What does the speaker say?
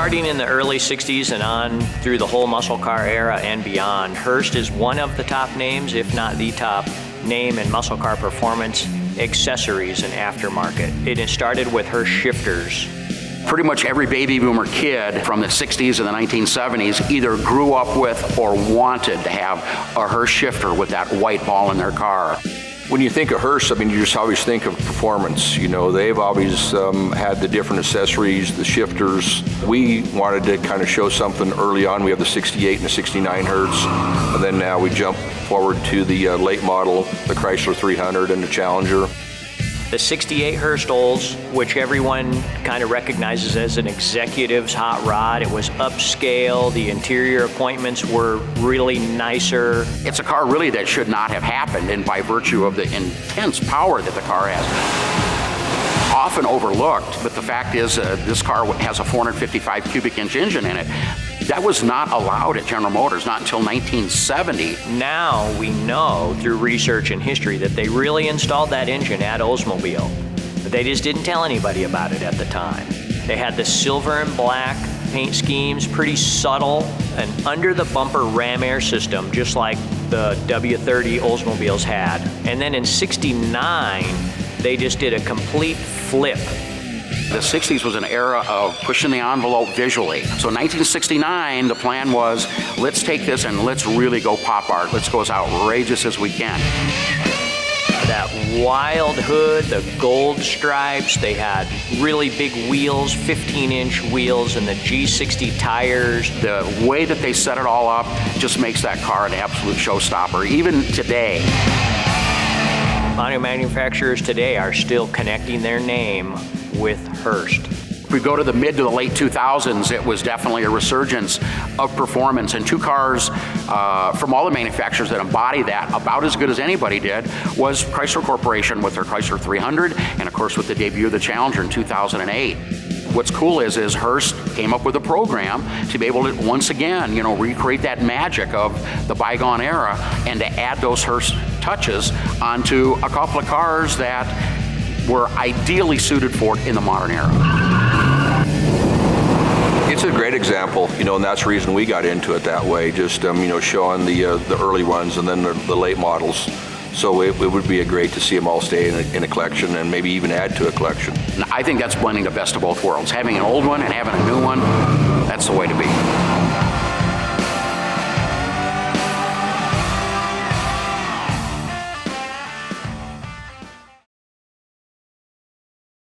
Starting in the early 60s and on through the whole muscle car era and beyond, Hurst is one of the top names, if not the top name in muscle car performance accessories and aftermarket. It started with Hurst shifters. Pretty much every baby boomer kid from the 60s and the 1970s either grew up with or wanted to have a Hurst shifter with that white ball in their car. When you think of Hurst, I mean, you just always think of performance. You know, they've always had the different accessories, the shifters. We wanted to kind of show something early on. We have the 68 and the 69 Hurst, and then now we jump forward to the late model, the Chrysler 300 and the Challenger. The 68 Hurst Olds, which everyone kind of recognizes as an executive's hot rod. It was upscale, the interior appointments were really nicer. It's a car really that should not have happened, and by virtue of the intense power that the car has, often overlooked, but the fact is this car has a 455 cubic inch engine in it. That was not allowed at General Motors, not until 1970. Now we know through research and history that they really installed that engine at Oldsmobile, but they just didn't tell anybody about it at the time. They had the silver and black paint schemes, pretty subtle, an under the bumper ram air system, just like the W30 Oldsmobiles had. And then in '69, they just did a complete flip. The 60s was an era of pushing the envelope visually. So 1969, the plan was, let's take this and let's really go pop art. Let's go as outrageous as we can. That wild hood, the gold stripes, they had really big wheels, 15-inch wheels, and the G60 tires. The way that they set it all up just makes that car an absolute showstopper, even today. Auto manufacturers today are still connecting their name with Hurst. If we go to the mid to the late 2000s, it was definitely a resurgence of performance, and two cars from all the manufacturers that embody that about as good as anybody did was Chrysler Corporation with their Chrysler 300, and of course with the debut of the Challenger in 2008. What's cool is Hurst came up with a program to be able to once again, recreate that magic of the bygone era and to add those Hurst touches onto a couple of cars that were ideally suited for it in the modern era. It's a great example, and that's the reason we got into it that way, just showing the early ones and then the late models. So it would be great to see them all stay in a collection and maybe even add to a collection. I think that's blending the best of both worlds. Having an old one and having a new one, that's the way to be.